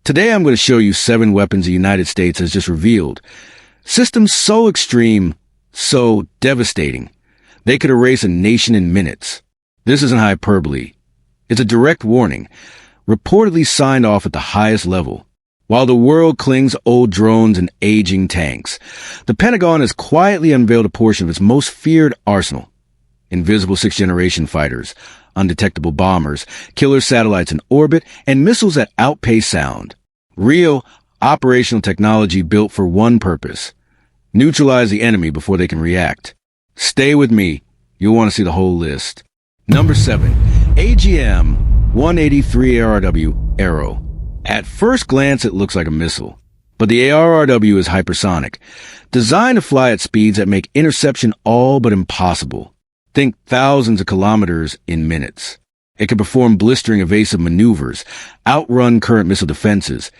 Today I'm going to show you 7 weapons the United States has just revealed. Systems so extreme, so devastating, they could erase a nation in minutes. This isn't hyperbole. It's a direct warning, reportedly signed off at the highest level. While the world clings to old drones and aging tanks, the Pentagon has quietly unveiled a portion of its most feared arsenal. Invisible sixth-generation fighters, undetectable bombers, killer satellites in orbit, and missiles that outpace sound. Real, operational technology built for one purpose: neutralize the enemy before they can react. Stay with me. You'll want to see the whole list. Number 7. AGM-183 ARRW ARRW. At first glance, it looks like a missile. But the ARRW is hypersonic, designed to fly at speeds that make interception all but impossible. Think thousands of kilometers in minutes. It can perform blistering evasive maneuvers, outrun current missile defenses,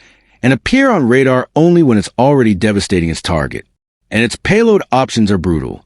and appear on radar only when it's already devastating its target. And its payload options are brutal.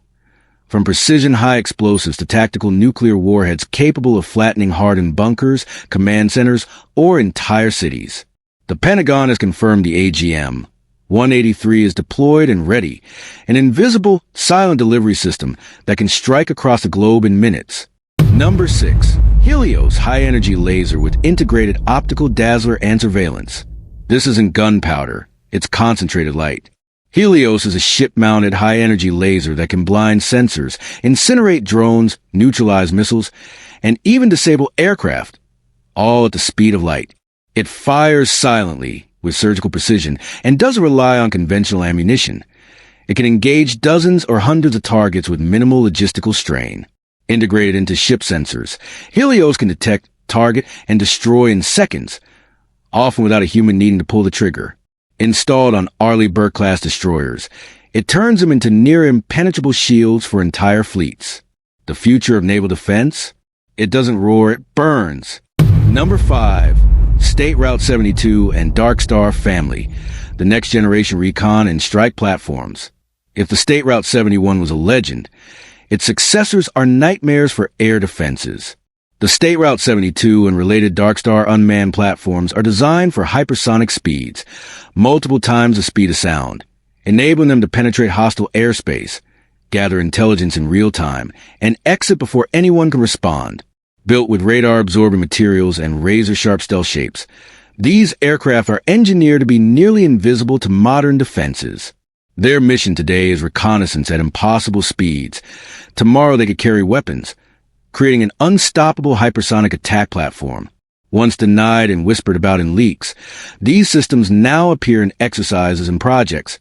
From precision high explosives to tactical nuclear warheads capable of flattening hardened bunkers, command centers, or entire cities. The Pentagon has confirmed the AGM-183 is deployed and ready, an invisible, silent delivery system that can strike across the globe in minutes. Number 6. Helios high-energy laser with integrated optical dazzler and surveillance. This isn't gunpowder, it's concentrated light. Helios is a ship-mounted high-energy laser that can blind sensors, incinerate drones, neutralize missiles, and even disable aircraft, all at the speed of light. It fires silently, with surgical precision, and doesn't rely on conventional ammunition. It can engage dozens or hundreds of targets with minimal logistical strain. Integrated into ship sensors, Helios can detect, target, and destroy in seconds, often without a human needing to pull the trigger. Installed on Arleigh Burke-class destroyers, it turns them into near-impenetrable shields for entire fleets. The future of naval defense? It doesn't roar, it burns. Number 5. State Route 72 and DarkStar family, the next-generation recon and strike platforms. If the State Route 71 was a legend, its successors are nightmares for air defenses. The State Route 72 and related DarkStar unmanned platforms are designed for hypersonic speeds, multiple times the speed of sound, enabling them to penetrate hostile airspace, gather intelligence in real time, and exit before anyone can respond. Built with radar-absorbing materials and razor-sharp stealth shapes, these aircraft are engineered to be nearly invisible to modern defenses. Their mission today is reconnaissance at impossible speeds. Tomorrow they could carry weapons, creating an unstoppable hypersonic attack platform. Once denied and whispered about in leaks, these systems now appear in exercises and projects.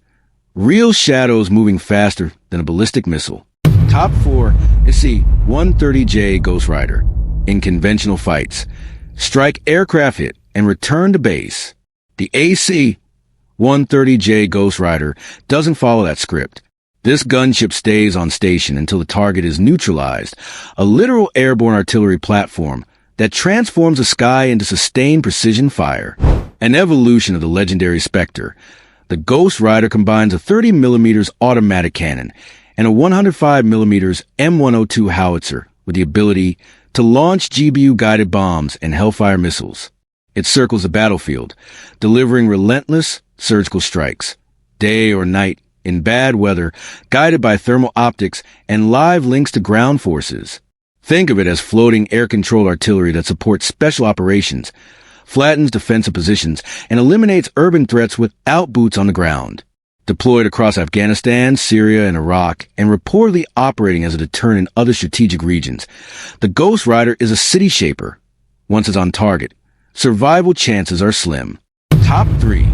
Real shadows moving faster than a ballistic missile. Top 4 AC-130J Ghost Rider. In conventional fights, strike aircraft hit and return to base. The AC-130J Ghost Rider doesn't follow that script. This gunship stays on station until the target is neutralized, a literal airborne artillery platform that transforms the sky into sustained precision fire. An evolution of the legendary Spectre, the Ghost Rider combines a 30mm automatic cannon and a 105mm M102 howitzer with the ability to launch GBU-guided bombs and Hellfire missiles. It circles the battlefield, delivering relentless surgical strikes, day or night, in bad weather, guided by thermal optics and live links to ground forces. Think of it as floating air-controlled artillery that supports special operations, flattens defensive positions, and eliminates urban threats without boots on the ground. Deployed across Afghanistan, Syria, and Iraq, and reportedly operating as a deterrent in other strategic regions, the Ghost Rider is a city shaper. Once it's on target, survival chances are slim. Top 3.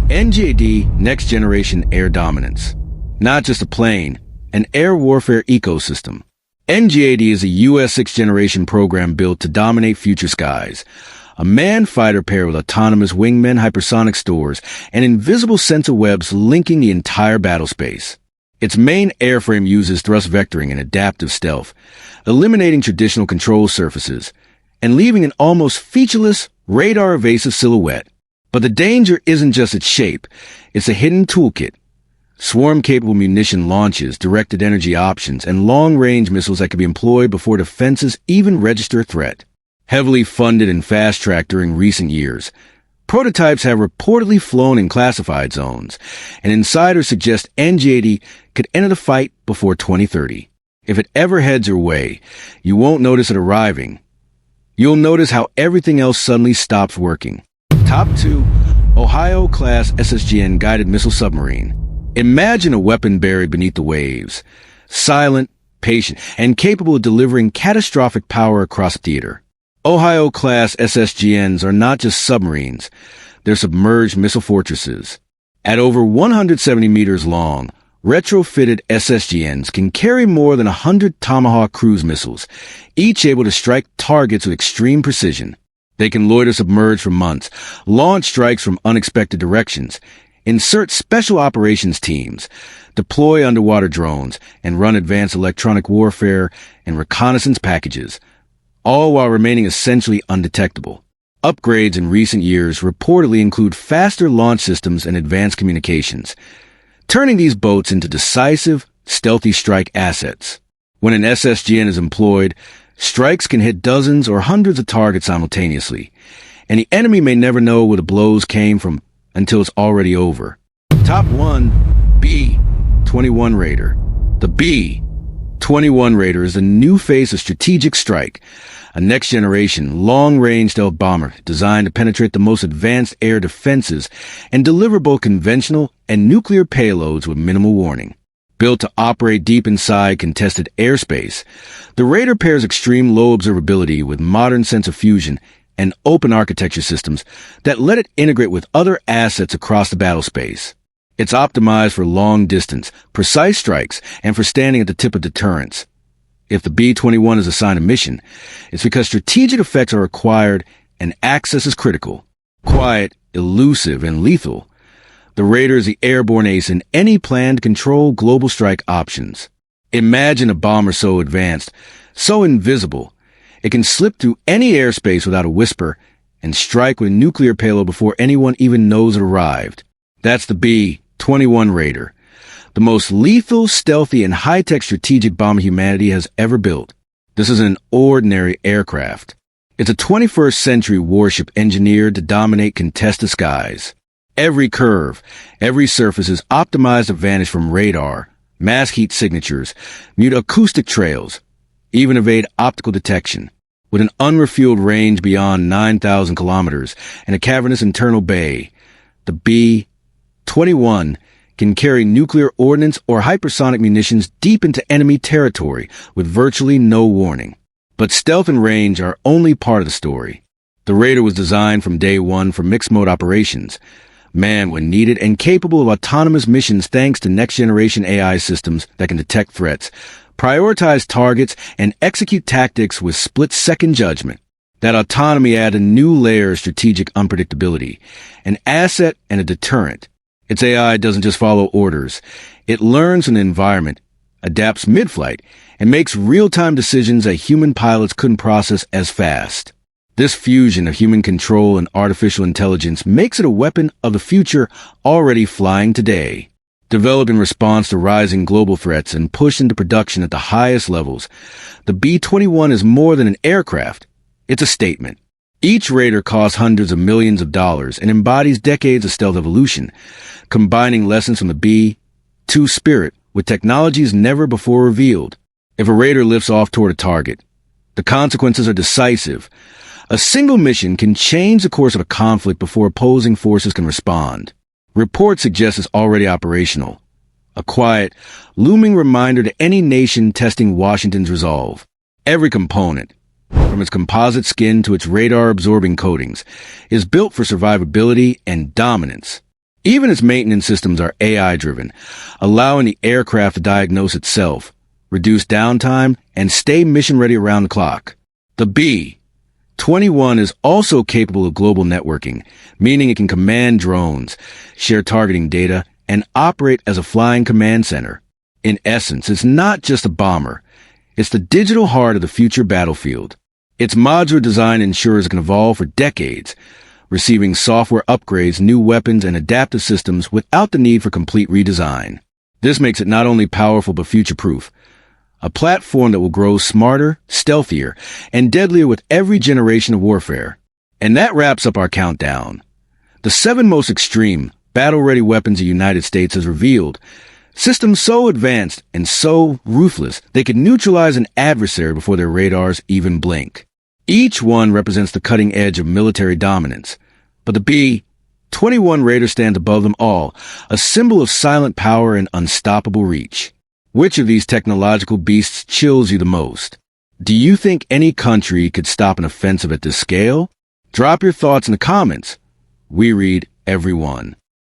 NGAD Next Generation Air Dominance. Not just a plane, an air warfare ecosystem. NGAD is a U.S. sixth-generation program built to dominate future skies. A manned fighter paired with autonomous wingmen, hypersonic stores, and invisible sensor webs linking the entire battlespace. Its main airframe uses thrust vectoring and adaptive stealth, eliminating traditional control surfaces, and leaving an almost featureless, radar-evasive silhouette. But the danger isn't just its shape, it's a hidden toolkit. Swarm-capable munition launches, directed energy options, and long-range missiles that can be employed before defenses even register a threat. Heavily funded and fast-tracked during recent years, Prototypes have reportedly flown in classified zones, and insiders suggest NG-80 could enter the fight before 2030. If it ever heads your way, you won't notice it arriving. You'll notice how everything else suddenly stops working. Top 2. Ohio-class SSGN Guided Missile Submarine. Imagine a weapon buried beneath the waves, silent, patient, and capable of delivering catastrophic power across a theater. Ohio-class SSGNs are not just submarines, they're submerged missile fortresses. At over 170 meters long, retrofitted SSGNs can carry more than 100 Tomahawk cruise missiles, each able to strike targets with extreme precision. They can loiter submerged for months, launch strikes from unexpected directions, insert special operations teams, deploy underwater drones, and run advanced electronic warfare and reconnaissance packages, all while remaining essentially undetectable. Upgrades in recent years reportedly include faster launch systems and advanced communications, turning these boats into decisive, stealthy strike assets. When an SSGN is employed, strikes can hit dozens or hundreds of targets simultaneously, and the enemy may never know where the blows came from until it's already over. Top 1. B-21 Raider. The B-21 Raider is the new face of strategic strike, a next-generation, long-range stealth bomber designed to penetrate the most advanced air defenses and deliver both conventional and nuclear payloads with minimal warning. Built to operate deep inside contested airspace, the Raider pairs extreme low observability with modern sensor fusion and open architecture systems that let it integrate with other assets across the battlespace. It's optimized for long-distance, precise strikes and for standing at the tip of deterrence. If the B-21 is assigned a mission, it's because strategic effects are required and access is critical. Quiet, elusive, and lethal, the Raider is the airborne ace in any plan to control global strike options. Imagine a bomber so advanced, so invisible, it can slip through any airspace without a whisper and strike with a nuclear payload before anyone even knows it arrived. That's the B-21 Raider, the most lethal, stealthy, and high-tech strategic bomber humanity has ever built. This is an ordinary aircraft. It's a 21st century warship engineered to dominate contested skies. Every curve, every surface is optimized to vanish from radar, mask heat signatures, mute acoustic trails, even evade optical detection. With an unrefueled range beyond 9,000 kilometers and a cavernous internal bay, the B-21 can carry nuclear ordnance or hypersonic munitions deep into enemy territory with virtually no warning. But stealth and range are only part of the story. The Raider was designed from day one for mixed-mode operations, manned when needed and capable of autonomous missions thanks to next-generation AI systems that can detect threats, prioritize targets, and execute tactics with split-second judgment. That autonomy adds a new layer of strategic unpredictability, an asset and a deterrent. Its AI doesn't just follow orders. It learns from the environment, adapts mid-flight, and makes real-time decisions that human pilots couldn't process as fast. This fusion of human control and artificial intelligence makes it a weapon of the future already flying today. Developed in response to rising global threats and pushed into production at the highest levels, the B-21 is more than an aircraft. It's a statement. Each Raider costs hundreds of millions of dollars and embodies decades of stealth evolution, combining lessons from the B-2 spirit with technologies never before revealed. If a Raider lifts off toward a target, the consequences are decisive. A single mission can change the course of a conflict before opposing forces can respond. Reports suggest it's already operational. A quiet, looming reminder to any nation testing Washington's resolve. Every component, from its composite skin to its radar-absorbing coatings, is built for survivability and dominance. Even its maintenance systems are AI-driven, allowing the aircraft to diagnose itself, reduce downtime, and stay mission-ready around the clock. The B-21 is also capable of global networking, meaning it can command drones, share targeting data, and operate as a flying command center. In essence, it's not just a bomber. It's the digital heart of the future battlefield. Its modular design ensures it can evolve for decades, receiving software upgrades, new weapons, and adaptive systems without the need for complete redesign. This makes it not only powerful but future-proof, a platform that will grow smarter, stealthier, and deadlier with every generation of warfare. And that wraps up our countdown. The 7 most extreme, battle-ready weapons the United States has revealed. Systems so advanced and so ruthless, they could neutralize an adversary before their radars even blink. Each one represents the cutting edge of military dominance. But the B-21 Raider stands above them all, a symbol of silent power and unstoppable reach. Which of these technological beasts chills you the most? Do you think any country could stop an offensive at this scale? Drop your thoughts in the comments. We read every one.